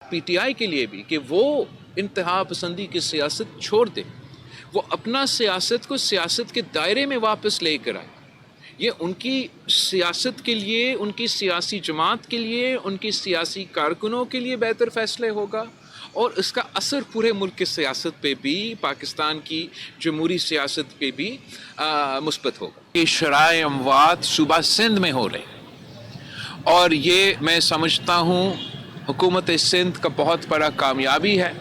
P T I کے لیے بھی کہ وہ انتہا پسندی کی سیاست چھوڑ دے، وہ اپنا سیاست کو سیاست کے دائرے میں واپس لے کر آئے. یہ ان کی سیاست کے لیے، ان کی سیاسی جماعت کے لیے، ان کی سیاسی کارکنوں کے لیے بہتر فیصلے ہوگا، اور اس کا اثر پورے ملک کی سیاست پہ بھی، پاکستان کی جمہوری سیاست پہ بھی مثبت ہوگا. یہ شرائع اموات صوبہ سندھ میں ہو رہے ہیں، اور یہ میں سمجھتا ہوں حکومت سندھ کا بہت بڑا کامیابی ہے،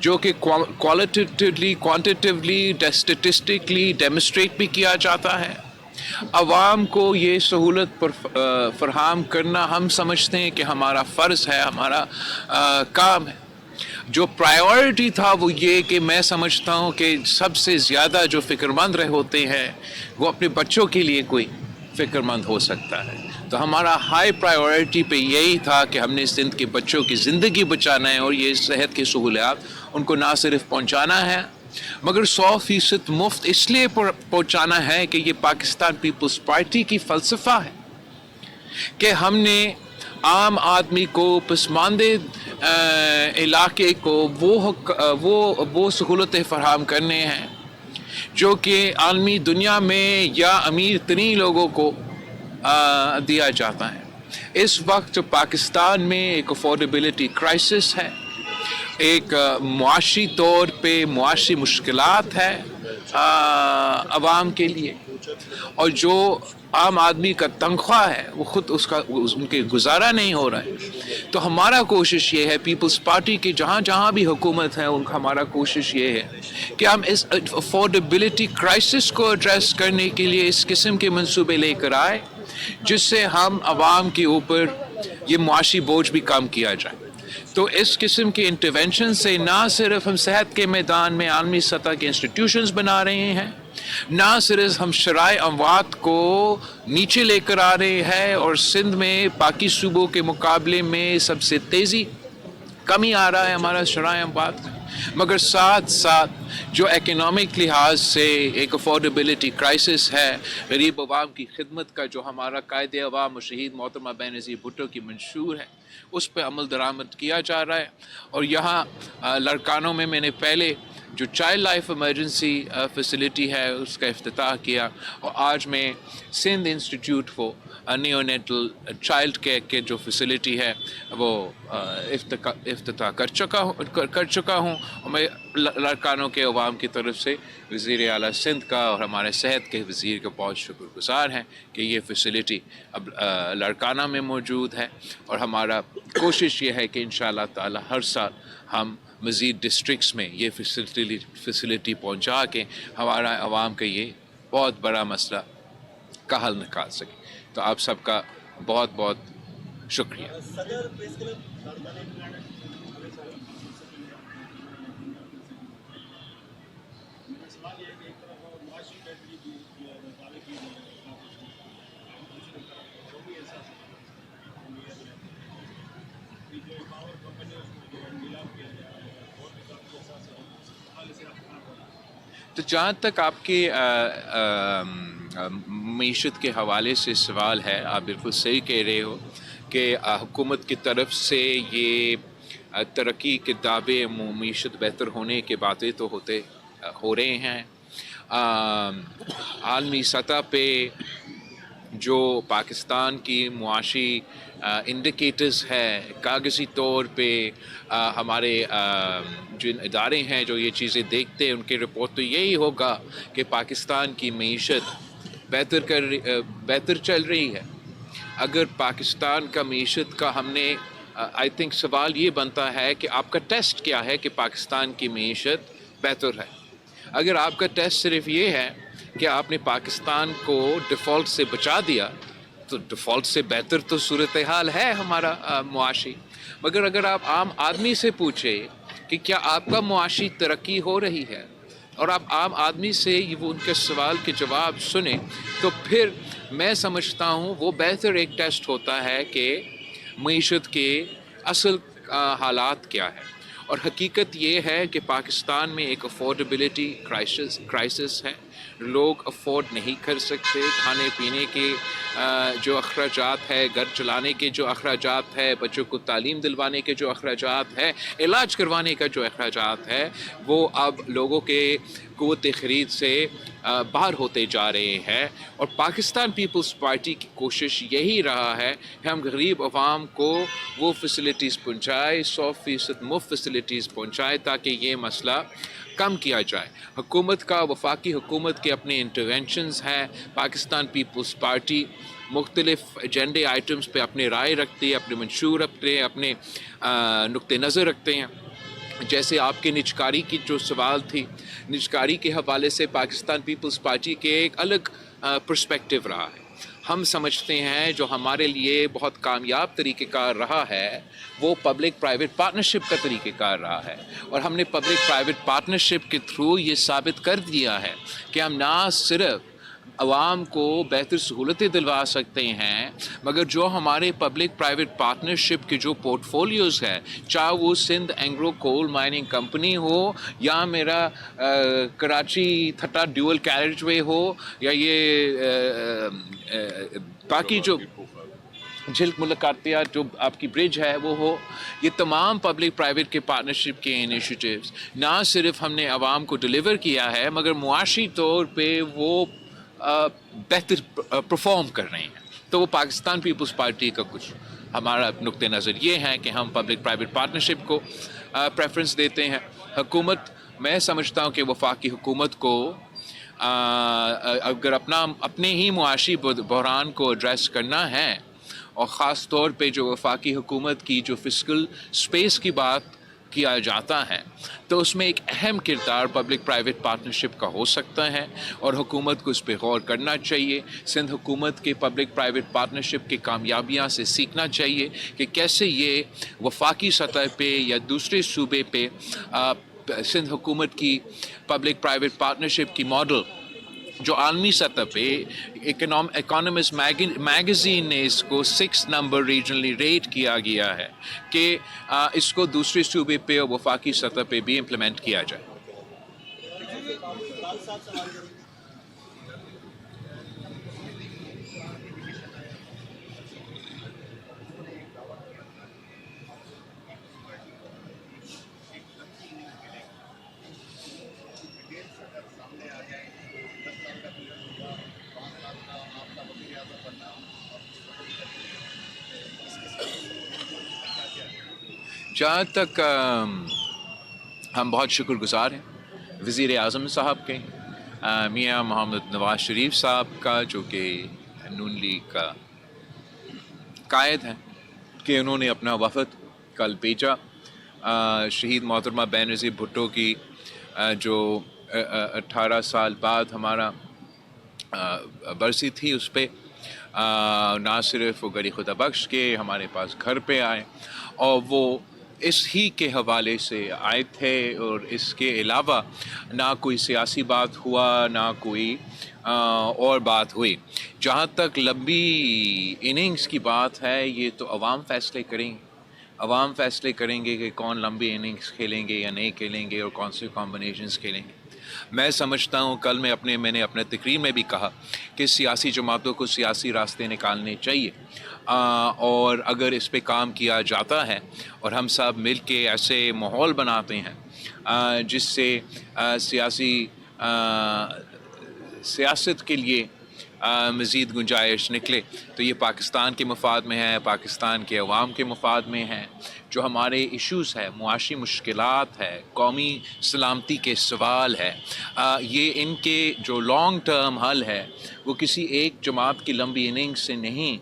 جو کہ کوالٹیٹیولی، کوانٹیٹیولی، اسٹیٹسٹکلی ڈیمونسٹریٹ بھی کیا جاتا ہے. عوام کو یہ سہولت فراہم کرنا ہم سمجھتے ہیں کہ ہمارا فرض ہے، ہمارا کام ہے. جو پرائیورٹی تھا وہ یہ کہ میں سمجھتا ہوں کہ سب سے زیادہ جو فکر مند رہے ہوتے ہیں وہ اپنے بچوں کے لیے کوئی فکر مند ہو سکتا ہے. تو ہمارا ہائی پرائیورٹی پہ یہی تھا کہ ہم نے سندھ کے بچوں کی زندگی بچانا ہے، اور یہ صحت کی سہولیات ان کو نہ صرف پہنچانا ہے مگر 100% مفت اس لیے پہنچانا ہے کہ یہ پاکستان پیپلز پارٹی کی فلسفہ ہے کہ ہم نے عام آدمی کو، پسماندے علاقے کو وہ سہولتیں فراہم کرنے ہیں جو کہ عالمی دنیا میں یا امیر ترین لوگوں کو دیا جاتا ہے. اس وقت جو پاکستان میں ایک افورڈیبلٹی کرائسس ہے، ایک معاشی طور پہ معاشی مشکلات ہے عوام کے لیے، اور جو عام آدمی کا تنخواہ ہے وہ خود ان کے گزارا نہیں ہو رہا ہے. تو ہمارا کوشش یہ ہے، پیپلز پارٹی کی جہاں بھی حکومت ہے ان کا ہمارا کوشش یہ ہے کہ ہم اس افورڈیبلٹی کرائسس کو ایڈریس کرنے کے لیے اس قسم کے منصوبے لے کر آئے جس سے ہم عوام کے اوپر یہ معاشی بوجھ بھی کم کیا جائے. تو اس قسم کے انٹرونشن سے نہ صرف ہم صحت کے میدان میں عالمی سطح کے انسٹیٹیوشنز بنا رہے ہیں، نہ صرف ہم شرائع اموات کو نیچے لے کر آ رہے ہیں اور سندھ میں باقی صوبوں کے مقابلے میں سب سے تیزی کمی آ رہا ہے ہمارا شرائع اموات میں، مگر ساتھ ساتھ جو اکنامک لحاظ سے ایک افورڈیبلٹی کرائسس ہے، غریب عوام کی خدمت کا جو ہمارا قائد عوام و شہید محترمہ بے نظیر بھٹو کی منشور ہے، اس پہ عمل درآمد کیا جا رہا ہے. اور یہاں لڑکانوں میں نے پہلے جو چائلڈ لائف ایمرجنسی فیسلٹی ہے اس کا افتتاح کیا، اور آج میں Sindh institute for neonatal child care کے جو فیسلٹی ہے وہ افتتاح کر چکا ہوں. اور میں لڑکانوں کے عوام کی طرف سے وزیر اعلیٰ سندھ کا اور ہمارے صحت کے وزیر کا بہت شکر گزار ہیں کہ یہ فیسلٹی اب لڑکانہ میں موجود ہے، اور ہمارا کوشش یہ ہے کہ انشاءاللہ تعالی ہر سال ہم مزید ڈسٹرکٹس میں یہ فیسلٹی پہنچا کے ہمارا عوام کا یہ بہت بڑا مسئلہ کا حل نکال سکیں. تو آپ سب کا بہت بہت شکریہ. تو جہاں تک آپ کے معیشت کے حوالے سے سوال ہے، آپ بالکل صحیح کہہ رہے ہو کہ حکومت کی طرف سے یہ ترقی کے دعوے، معیشت بہتر ہونے کے باتیں تو ہو رہے ہیں. عالمی سطح پہ جو پاکستان کی معاشی انڈیکیٹرز ہے، کاغذی طور پہ ہمارے جن ادارے ہیں جو یہ چیزیں دیکھتے ہیں ان کی رپورٹ تو یہی ہوگا کہ پاکستان کی معیشت بہتر چل رہی ہے. اگر پاکستان کا معیشت کا ہم نے آئی تھنک سوال یہ بنتا ہے کہ آپ کا ٹیسٹ کیا ہے کہ پاکستان کی معیشت بہتر ہے. اگر آپ کا ٹیسٹ صرف یہ ہے کہ آپ نے پاکستان کو ڈیفالٹ سے بچا دیا تو ڈیفالٹ سے بہتر تو صورتحال ہے ہمارا معاشی. مگر اگر آپ عام آدمی سے پوچھیں کہ کیا آپ کا معاشی ترقی ہو رہی ہے اور آپ عام آدمی سے وہ ان کے سوال کے جواب سنیں تو پھر میں سمجھتا ہوں وہ بہتر ایک ٹیسٹ ہوتا ہے کہ معیشت کے اصل حالات کیا ہے. اور حقیقت یہ ہے کہ پاکستان میں ایک افورڈیبلٹی کرائسس ہے لوگ افورڈ نہیں کر سکتے. کھانے پینے کے جو اخراجات ہے، گھر چلانے کے جو اخراجات ہے، بچوں کو تعلیم دلوانے کے جو اخراجات ہے، علاج کروانے کا جو اخراجات ہے، وہ اب لوگوں کے قوت خرید سے باہر ہوتے جا رہے ہیں. اور پاکستان پیپلز پارٹی کی کوشش یہی رہا ہے کہ ہم غریب عوام کو وہ فیسلٹیز پہنچائے، 100% مفت فیسلٹیز پہنچائے تاکہ یہ مسئلہ کم کیا جائے. حکومت کا، وفاقی حکومت کے اپنے انٹرونشنز ہیں. پاکستان پیپلز پارٹی مختلف ایجنڈے آئٹمز پہ اپنے رائے رکھتی ہے، اپنے منشور رکھتے ہیں، اپنے نقطۂ نظر رکھتے ہیں. جیسے آپ کے نجکاری کی جو سوال تھی، نجکاری کے حوالے سے پاکستان پیپلز پارٹی کے ایک الگ پرسپیکٹو رہا ہے. ہم سمجھتے ہیں جو ہمارے لیے بہت کامیاب طریقہ کار رہا ہے وہ پبلک پرائیویٹ پارٹنرشپ کا طریقہ کار رہا ہے. اور ہم نے پبلک پرائیویٹ پارٹنرشپ کے تھرو یہ ثابت کر دیا ہے کہ ہم نہ صرف عوام کو بہتر سہولتیں دلوا سکتے ہیں، مگر جو ہمارے پبلک پرائیویٹ پارٹنرشپ کے جو پورٹ فولیوز ہے، چاہے وہ سندھ اینگرو کول مائننگ کمپنی ہو، یا میرا کراچی تھٹا ڈیول کیریج وے ہو، یا یہ باقی جو جھلک ملاقاتیات جو آپ کی برج ہے وہ ہو، یہ تمام پبلک پرائیویٹ کے پارٹنرشپ کے انیشیٹیوز نہ صرف ہم نے عوام کو ڈلیور کیا ہے، مگر معاشی طور پہ وہ بہتر پرفارم کر رہے ہیں. تو وہ پاکستان پیپلز پارٹی کا کچھ ہمارا نقطۂ نظر یہ ہے کہ ہم پبلک پرائیویٹ پارٹنرشپ کو پریفرنس دیتے ہیں. حکومت، میں سمجھتا ہوں کہ وفاقی حکومت کو اگر اپنے ہی معاشی بحران کو ایڈریس کرنا ہے، اور خاص طور پہ جو وفاقی حکومت کی جو فسکل سپیس کی بات کیا جاتا ہے، تو اس میں ایک اہم کردار پبلک پرائیویٹ پارٹنرشپ کا ہو سکتا ہے، اور حکومت کو اس پہ غور کرنا چاہیے. سندھ حکومت کے پبلک پرائیویٹ پارٹنرشپ کی کامیابیاں سے سیکھنا چاہیے کہ کیسے یہ وفاقی سطح پہ یا دوسرے صوبے پہ سندھ حکومت کی پبلک پرائیویٹ پارٹنرشپ کی ماڈل جو عالمی سطح پہ اکانومسٹ میگزین نے اس کو 6 نمبر ریجنلی ریٹ کیا گیا ہے کہ اس کو دوسرے صوبے پہ اور وفاقی سطح پہ بھی امپلیمنٹ کیا جائے. جہاں تک ہم بہت شکر گزار ہیں وزیر اعظم صاحب کے، میاں محمد نواز شریف صاحب کا، جو کہ نون لیگ کا قائد ہیں، کہ انہوں نے اپنا وفد کل بھیجا. شہید محترمہ بینظیر بھٹو کی جو 18 سال بعد ہمارا برسی تھی، اس پہ نہ صرف وہ گری خدا بخش کے ہمارے پاس گھر پہ آئے، اور وہ اس ہی کے حوالے سے آئے تھے، اور اس کے علاوہ نہ کوئی سیاسی بات ہوا، نہ کوئی اور بات ہوئی. جہاں تک لمبی اننگز کی بات ہے، یہ تو عوام فیصلے کریں گے. عوام فیصلے کریں گے کہ کون لمبی اننگز کھیلیں گے یا نہیں کھیلیں گے، اور کون سے کمبینیشنز کھیلیں گے. میں سمجھتا ہوں کل میں نے اپنے تقریر میں بھی کہا کہ سیاسی جماعتوں کو سیاسی راستے نکالنے چاہیے، اور اگر اس پہ کام کیا جاتا ہے اور ہم سب مل کے ایسے ماحول بناتے ہیں جس سے سیاست کے لیے مزید گنجائش نکلے، تو یہ پاکستان کے مفاد میں ہے، پاکستان کے عوام کے مفاد میں ہے. جو ہمارے ایشوز ہے، معاشی مشکلات ہے، قومی سلامتی کے سوال ہے، یہ ان کے جو لانگ ٹرم حل ہے وہ کسی ایک جماعت کی لمبی اننگ سے نہیں،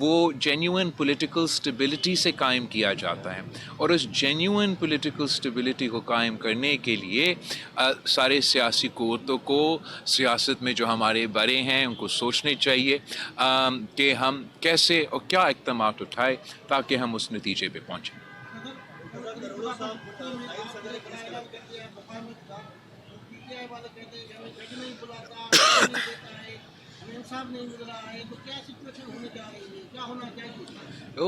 وہ جینیون پولیٹیکل سٹیبلٹی سے قائم کیا جاتا ہے. اور اس جینیون پولیٹیکل سٹیبلٹی کو قائم کرنے کے لیے سارے سیاسی قوتوں کو سیاست میں جو ہمارے بڑے ہیں ان کو سوچنے چاہیے کہ ہم کیسے اور کیا اقدامات اٹھائے تاکہ ہم اس نتیجے پہ پہنچیں.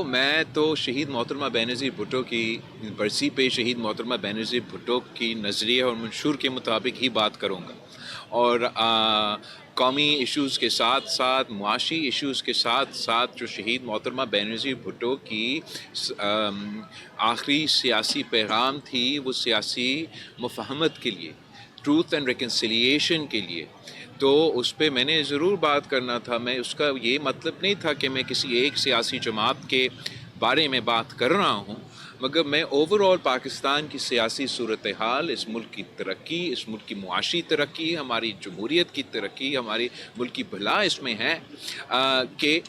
میں تو شہید محترمہ بینظیر بھٹو کی برسی پہ شہید محترمہ بینظیر بھٹو کی نظریے اور منشور کے مطابق ہی بات کروں گا، اور قومی ایشوز کے ساتھ ساتھ معاشی ایشوز کے ساتھ ساتھ جو شہید محترمہ بینظیر بھٹو کی آخری سیاسی پیغام تھی وہ سیاسی مفاہمت کے لیے، ٹروتھ اینڈ ریکنسیلیشن کے لیے، تو اس پہ میں نے ضرور بات کرنا تھا. میں اس کا یہ مطلب نہیں تھا کہ میں کسی ایک سیاسی جماعت کے بارے میں بات کر رہا ہوں، مگر میں اوور آل پاکستان کی سیاسی صورتحال، اس ملک کی ترقی، اس ملک کی معاشی ترقی، ہماری جمہوریت کی ترقی، ہماری ملک کی بھلا اس میں ہے کہ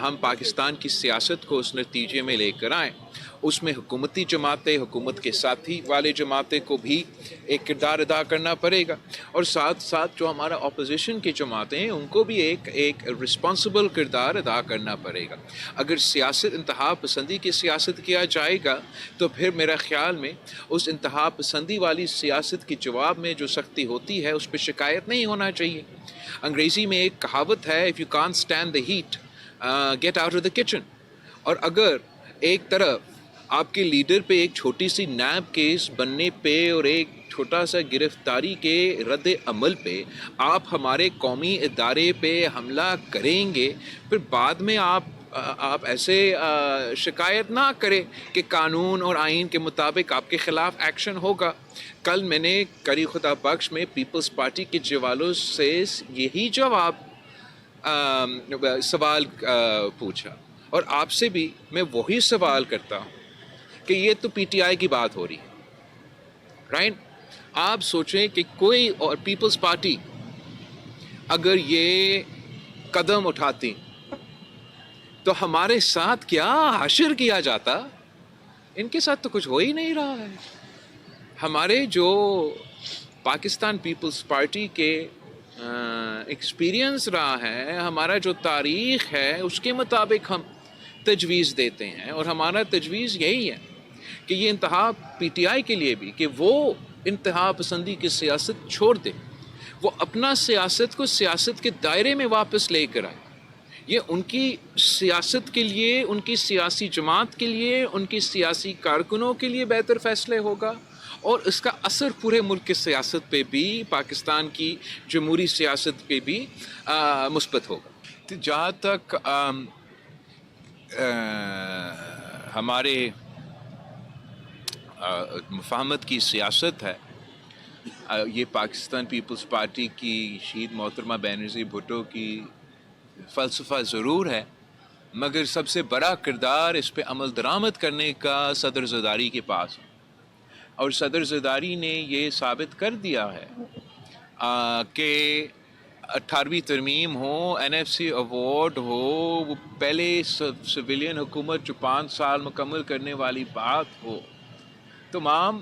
ہم پاکستان کی سیاست کو اس نتیجے میں لے کر آئیں. اس میں حکومتی جماعتیں، حکومت کے ساتھی والے جماعتیں کو بھی ایک کردار ادا کرنا پڑے گا، اور ساتھ ساتھ جو ہمارا اپوزیشن کی جماعتیں ہیں ان کو بھی ایک رسپانسبل کردار ادا کرنا پڑے گا. اگر سیاست انتہا پسندی کی سیاست کیا جائے گا تو پھر میرا خیال میں اس انتہا پسندی والی سیاست کے جواب میں جو سختی ہوتی ہے اس پہ شکایت نہیں ہونا چاہیے. انگریزی میں ایک کہاوت ہے، if you can't stand the heat, get out of the kitchen. اور اگر ایک طرف آپ کے لیڈر پہ ایک چھوٹی سی نیب کیس بننے پہ اور ایک چھوٹا سا گرفتاری کے رد عمل پہ آپ ہمارے قومی ادارے پہ حملہ کریں گے، پھر بعد میں آپ ایسے شکایت نہ کریں کہ قانون اور آئین کے مطابق آپ کے خلاف ایکشن ہوگا. کل میں نے کری خدا بخش میں پیپلز پارٹی کے جوالوں سے یہی سوال پوچھا، اور آپ سے بھی میں وہی سوال کرتا ہوں کہ یہ تو پی ٹی آئی کی بات ہو رہی ہے، رائٹ؟ آپ سوچیں کہ کوئی اور پیپلز پارٹی اگر یہ قدم اٹھاتی تو ہمارے ساتھ کیا حشر کیا جاتا. ان کے ساتھ تو کچھ ہو ہی نہیں رہا ہے. ہمارے جو پاکستان پیپلز پارٹی کے ایکسپیرینس رہا ہے، ہمارا جو تاریخ ہے، اس کے مطابق ہم تجویز دیتے ہیں، اور ہمارا تجویز یہی ہے کہ یہ انتہا پی ٹی آئی کے لیے بھی کہ وہ انتہا پسندی کی سیاست چھوڑ دے، وہ اپنا سیاست کو سیاست کے دائرے میں واپس لے کر آئے. یہ ان کی سیاست کے لیے، ان کی سیاسی جماعت کے لیے، ان کی سیاسی کارکنوں کے لیے بہتر فیصلے ہوگا، اور اس کا اثر پورے ملک کی سیاست پہ بھی، پاکستان کی جمہوری سیاست پہ بھی مثبت ہوگا. جہاں تک ہمارے مفاہمت کی سیاست ہے، یہ پاکستان پیپلز پارٹی کی شہید محترمہ بینظیر بھٹو کی فلسفہ ضرور ہے، مگر سب سے بڑا کردار اس پہ عمل درآمد کرنے کا صدر زرداری کے پاس ہے. اور صدر زرداری نے یہ ثابت کر دیا ہے کہ 18ویں ترمیم ہو، این ایف سی ایوارڈ ہو، وہ پہلے سویلین حکومت جو 5 سال مکمل کرنے والی بات ہو، تمام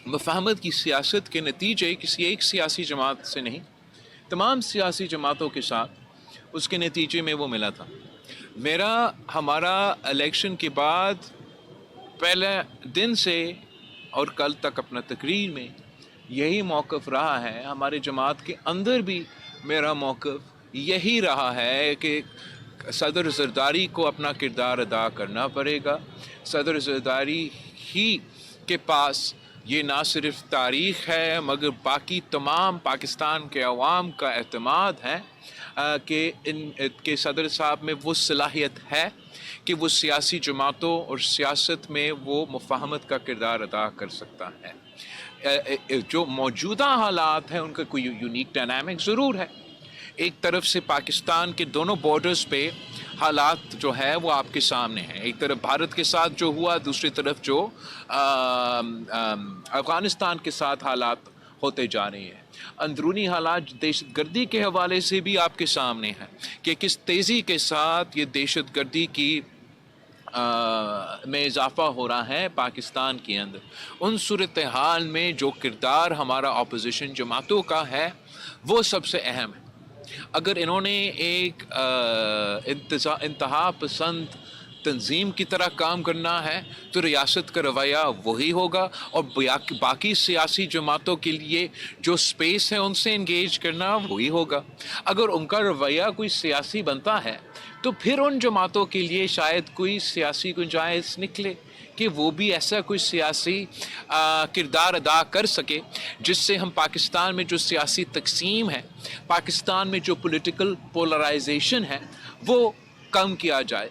مفاہمت کی سیاست کے نتیجے کسی ایک سیاسی جماعت سے نہیں، تمام سیاسی جماعتوں کے ساتھ اس کے نتیجے میں وہ ملا تھا. ہمارا الیکشن کے بعد پہلے دن سے اور کل تک اپنا تقریر میں یہی موقف رہا ہے. ہمارے جماعت کے اندر بھی میرا موقف یہی رہا ہے کہ صدر زرداری کو اپنا کردار ادا کرنا پڑے گا. صدر زرداری ہی کے پاس یہ نہ صرف تاریخ ہے مگر باقی تمام پاکستان کے عوام کا اعتماد ہے کہ صدر صاحب میں وہ صلاحیت ہے کہ وہ سیاسی جماعتوں اور سیاست میں وہ مفاہمت کا کردار ادا کر سکتا ہے. جو موجودہ حالات ہیں ان کا کوئی یونیک ڈائنامک ضرور ہے. ایک طرف سے پاکستان کے دونوں بارڈرز پہ حالات جو ہے وہ آپ کے سامنے ہیں. ایک طرف بھارت کے ساتھ جو ہوا، دوسری طرف جو افغانستان کے ساتھ حالات ہوتے جا رہے ہیں. اندرونی حالات دہشت گردی کے حوالے سے بھی آپ کے سامنے ہیں کہ کس تیزی کے ساتھ یہ دہشت گردی کی میں اضافہ ہو رہا ہے پاکستان کے اندر. ان صورتحال میں جو کردار ہمارا اپوزیشن جماعتوں کا ہے وہ سب سے اہم ہے. اگر انہوں نے ایک انتہا پسند تنظیم کی طرح کام کرنا ہے تو ریاست کا رویہ وہی ہوگا، اور باقی سیاسی جماعتوں کے لیے جو سپیس ہے ان سے انگیج کرنا وہی ہوگا. اگر ان کا رویہ کوئی سیاسی بنتا ہے تو پھر ان جماعتوں کے لیے شاید کوئی سیاسی گنجائش نکلے کہ وہ بھی ایسا کوئی سیاسی کردار ادا کر سکے جس سے ہم پاکستان میں جو سیاسی تقسیم ہے، پاکستان میں جو پولیٹیکل پولرائزیشن ہے، وہ کم کیا جائے